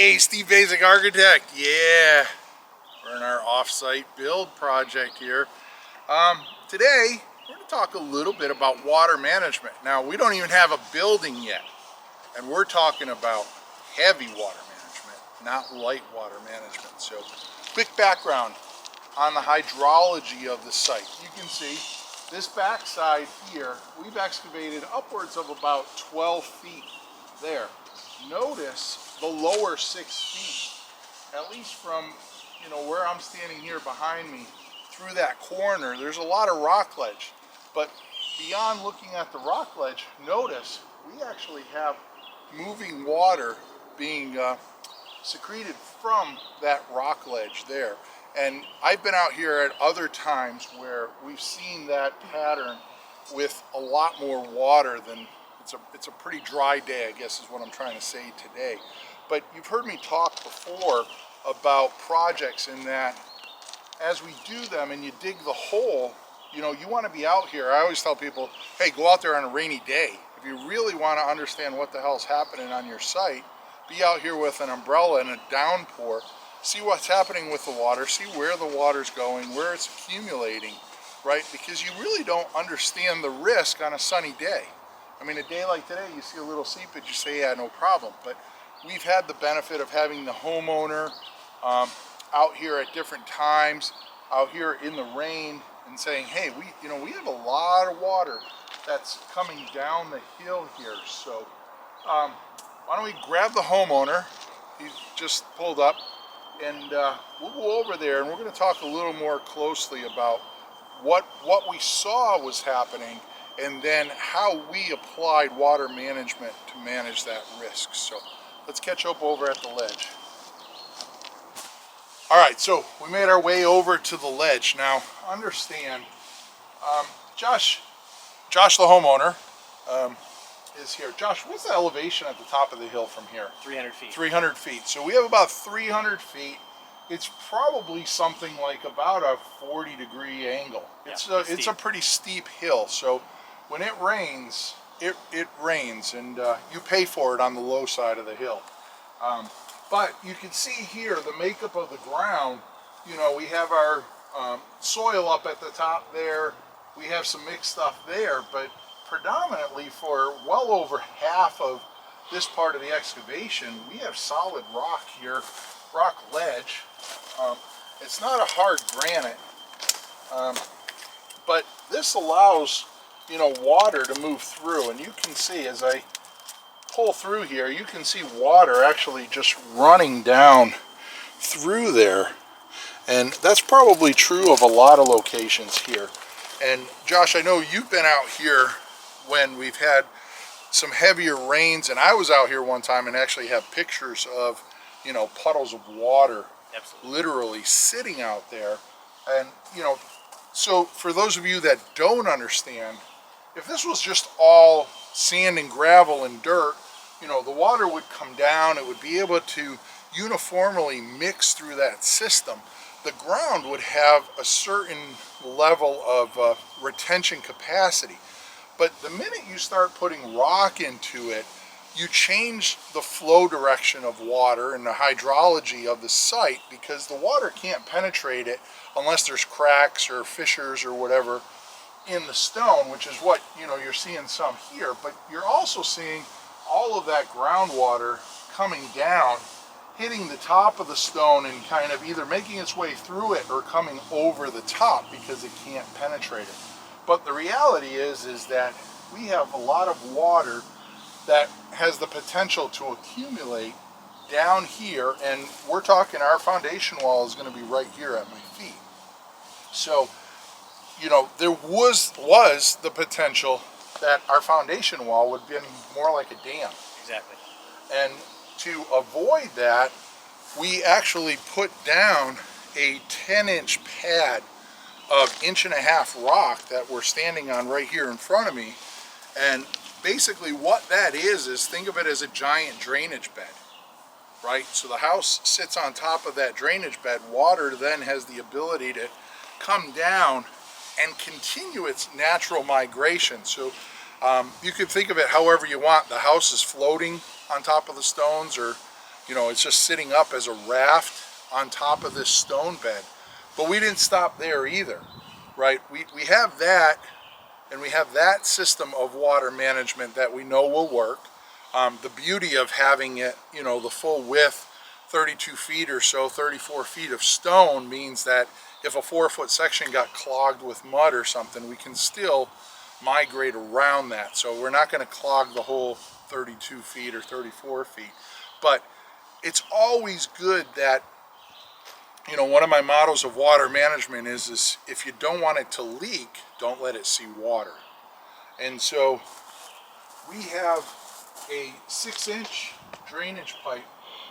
Hey, Steve Basic Architect. Yeah, we're in our offsite build project here. Today, we're going to talk a little bit about water management. Now, we don't even have a building yet, and we're talking about heavy water management, not light water management. So, quick background on the hydrology of the site. You can see this backside here, we've excavated upwards of about 12 feet there. Notice the lower 6 feet, at least from where I'm standing here behind me through that corner, there's a lot of rock ledge. But beyond looking at the rock ledge, notice we actually have moving water being secreted from that rock ledge there. And I've been out here at other times where we've seen that pattern with a lot more water than it's a pretty dry day, I guess is what I'm trying to say today. But you've heard me talk before about projects in that as we do them and you dig the hole, you want to be out here. I always tell people, hey, go out there on a rainy day. If you really want to understand what the hell's happening on your site, be out here with an umbrella and a downpour. See what's happening with the water, see where the water's going, where it's accumulating, right? Because you really don't understand the risk on a sunny day. I mean, a day like today, you see a little seepage, you say, yeah, no problem. But we've had the benefit of having the homeowner out here at different times, out here in the rain, and saying, hey, we have a lot of water that's coming down the hill here. So why don't we grab the homeowner? He's just pulled up, and we'll go over there, and we're going to talk a little more closely about what we saw was happening, and then how we applied water management to manage that risk. So let's catch up over at the ledge. All right, so we made our way over to the ledge. Now, understand, Josh the homeowner, is here. Josh, what's the elevation at the top of the hill from here? 300 feet. 300 feet. So we have about 300 feet. It's probably something like about a 40-degree angle. Yeah, it's a pretty steep hill. So when it rains, it rains, and you pay for it on the low side of the hill. But you can see here the makeup of the ground. We have our soil up at the top there. We have some mixed stuff there, but predominantly for well over half of this part of the excavation, we have solid rock here, rock ledge. It's not a hard granite, but this allows water to move through, and you can see as I pull through here, you can see water actually just running down through there, and that's probably true of a lot of locations here. And Josh, I know you've been out here when we've had some heavier rains, and I was out here one time and actually have pictures of puddles of water. Absolutely. Literally sitting out there. And so for those of you that don't understand, if this was just all sand and gravel and dirt, the water would come down, it would be able to uniformly mix through that system. The ground would have a certain level of retention capacity. But the minute you start putting rock into it, you change the flow direction of water and the hydrology of the site, because the water can't penetrate it unless there's cracks or fissures or whatever in the stone, which is what you're seeing some here. But you're also seeing all of that groundwater coming down, hitting the top of the stone and kind of either making its way through it or coming over the top because it can't penetrate it. But the reality is that we have a lot of water that has the potential to accumulate down here, and we're talking our foundation wall is going to be right here at my feet. So, there was the potential that our foundation wall would be more like a dam. Exactly. And to avoid that, we actually put down a 10-inch pad of 1.5-inch rock that we're standing on right here in front of me. And basically what that is think of it as a giant drainage bed, right? So the house sits on top of that drainage bed. Water then has the ability to come down and continue its natural migration. So you can think of it however you want. The house is floating on top of the stones, or You know, it's just sitting up as a raft on top of this stone bed. But we didn't stop there either, right? We have that, and we have that system of water management that we know will work. The beauty of having it, you know, the full width, 32 feet or so, 34 feet of stone, means that if a 4-foot section got clogged with mud or something, we can still migrate around that. So we're not going to clog the whole 32 feet or 34 feet. But it's always good that, you know, one of my mottos of water management is if you don't want it to leak, don't let it see water. And so we have a 6-inch drainage pipe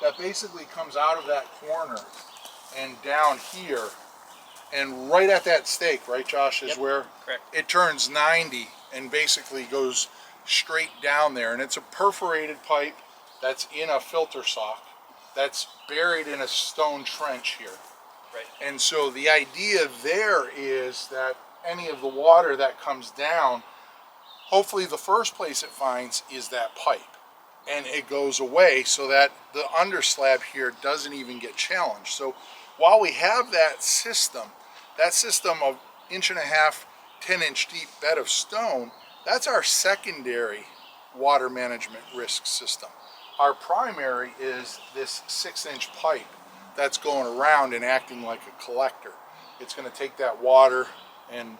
that basically comes out of that corner and down here, and right at that stake, right, Josh, is where it turns 90 and basically goes straight down there. And it's a perforated pipe that's in a filter sock that's buried in a stone trench here. Right. And so the idea there is that any of the water that comes down, hopefully the first place it finds is that pipe, and it goes away so that the underslab here doesn't even get challenged. So while we have that system of 1.5-inch, 10-inch deep bed of stone, that's our secondary water management risk system. Our primary is this 6-inch pipe that's going around and acting like a collector. It's going to take that water and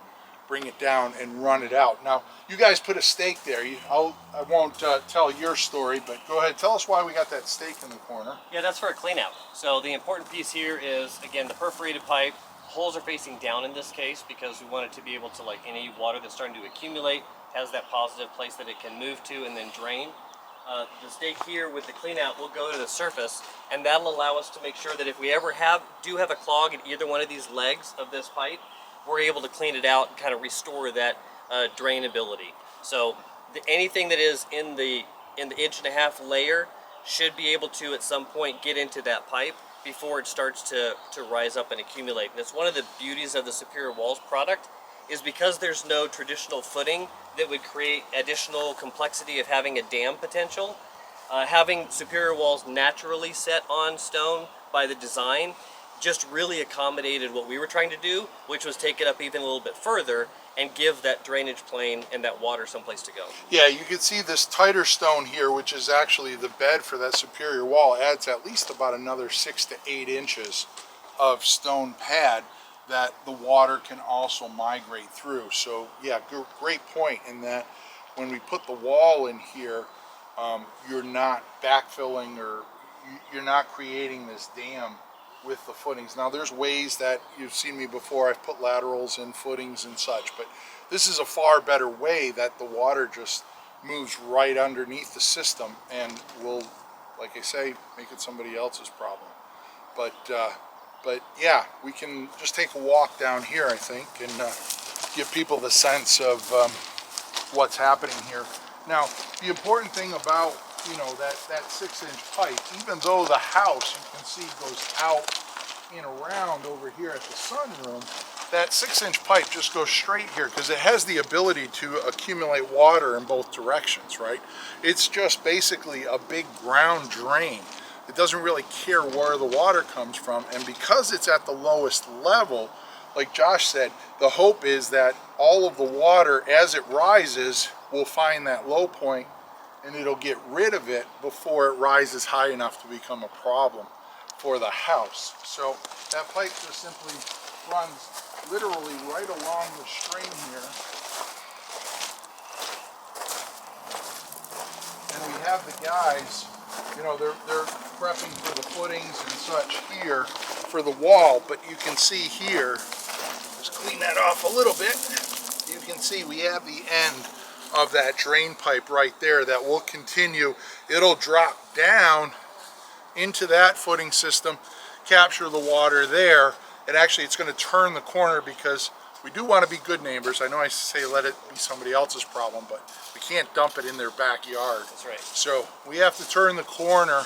bring it down and run it out. Now, you guys put a stake there. I won't tell your story, but go ahead. Tell us why we got that stake in the corner. Yeah, that's for a clean out. So the important piece here is, again, the perforated pipe. Holes are facing down in this case because we want it to be able to, like any water that's starting to accumulate, has that positive place that it can move to and then drain. The stake here with the clean out will go to the surface, and that'll allow us to make sure that if we ever do have a clog in either one of these legs of this pipe, we're able to clean it out and kind of restore that drainability. So anything that is in the 1.5-inch layer should be able to at some point get into that pipe before it starts to rise up and accumulate. And it's one of the beauties of the Superior Walls product, is because there's no traditional footing that would create additional complexity of having a dam potential. Having Superior Walls naturally set on stone by the design just really accommodated what we were trying to do, which was take it up even a little bit further and give that drainage plane and that water someplace to go. Yeah, you can see this tighter stone here, which is actually the bed for that superior wall, adds at least about another 6 to 8 inches of stone pad that the water can also migrate through. So yeah, great point in that when we put the wall in here, you're not backfilling, or you're not creating this dam with the footings. Now there's ways that you've seen me before, I've put laterals in footings and such, but this is a far better way that the water just moves right underneath the system and will, like I say, make it somebody else's problem. But yeah, we can just take a walk down here, I think, and give people the sense of what's happening here. Now, the important thing about, you know, that 6-inch pipe, even though the house, you can see, goes out and around over here at the sunroom, that 6-inch pipe just goes straight here because it has the ability to accumulate water in both directions, right? It's just basically a big ground drain. It doesn't really care where the water comes from, and because it's at the lowest level, like Josh said, the hope is that all of the water, as it rises, will find that low point and it'll get rid of it before it rises high enough to become a problem for the house. So that pipe just simply runs literally right along the string here. And we have the guys, you know, they're prepping for the footings and such here for the wall, but you can see here, just clean that off a little bit, you can see we have the end of that drain pipe right there that will continue. It'll drop down into that footing system, capture the water there, and actually it's going to turn the corner because we do want to be good neighbors. I know I say let it be somebody else's problem, but we can't dump it in their backyard. That's right. So we have to turn the corner,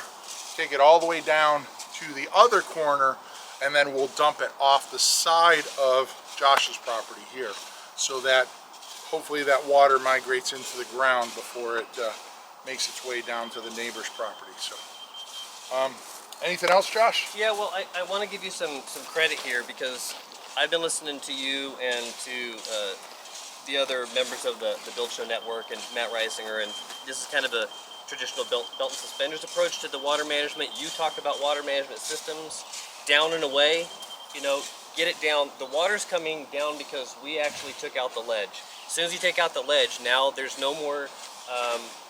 take it all the way down to the other corner, and then we'll dump it off the side of Josh's property here, so that hopefully that water migrates into the ground before it makes its way down to the neighbor's property. So Anything else, Josh? Yeah, well, I want to give you some credit here because I've been listening to you and to the other members of the Build Show Network and Matt Reisinger, and this is kind of a traditional belt and suspenders approach to the water management. You talked about water management systems, down and away, you know, get it down. The water's coming down because we actually took out the ledge. As soon as you take out the ledge, now there's no more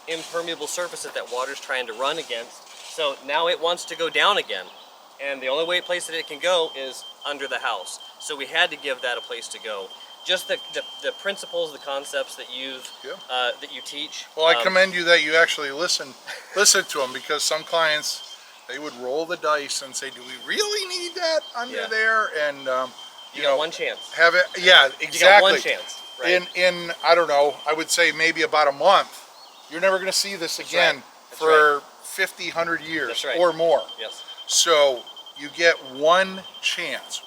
impermeable surface that water's trying to run against. So now it wants to go down again. And the only place that it can go is under the house. So we had to give that a place to go. Just the principles, the concepts that you teach. Well, I commend you that you actually listen to them, because some clients, they would roll the dice and say, "Do we really need that under there?" And you got one chance. Have it? Yeah, exactly. You got one chance. Right? In I don't know, I would say maybe about a month, you're never going to see this again for 50, 100 years or more. Yes. So you get one chance.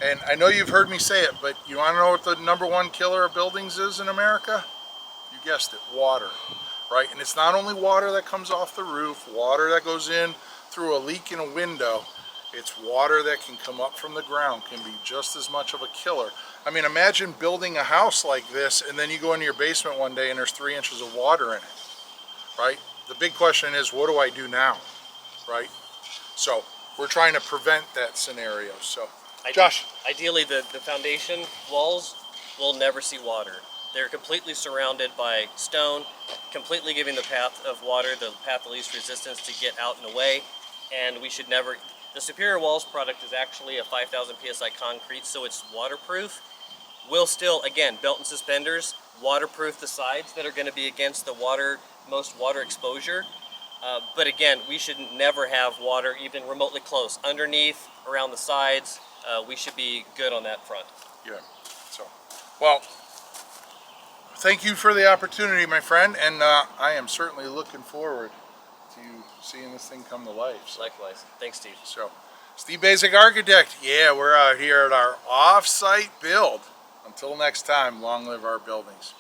And I know you've heard me say it, but you want to know what the #1 killer of buildings is in America? You guessed it, water, right? And it's not only water that comes off the roof, water that goes in through a leak in a window. It's water that can come up from the ground, can be just as much of a killer. I mean, imagine building a house like this, and then you go into your basement one day and there's 3 inches of water in it, right? The big question is, what do I do now, right? So we're trying to prevent that scenario. So, Josh. Ideally, the foundation walls will never see water. They're completely surrounded by stone, completely giving the path of water, the path of least resistance to get out and away. And we should never. The Superior Walls product is actually a 5,000 psi concrete, so it's waterproof. We'll still, again, belt and suspenders, waterproof the sides that are going to be against the most water exposure. But again, we should never have water even remotely close. Underneath, around the sides, we should be good on that front. Yeah. So, well, thank you for the opportunity, my friend, and I am certainly looking forward to seeing this thing come to life. So. Likewise. Thanks, Steve. So, Steve Basic Architect. Yeah, we're out here at our off-site build. Until next time, long live our buildings.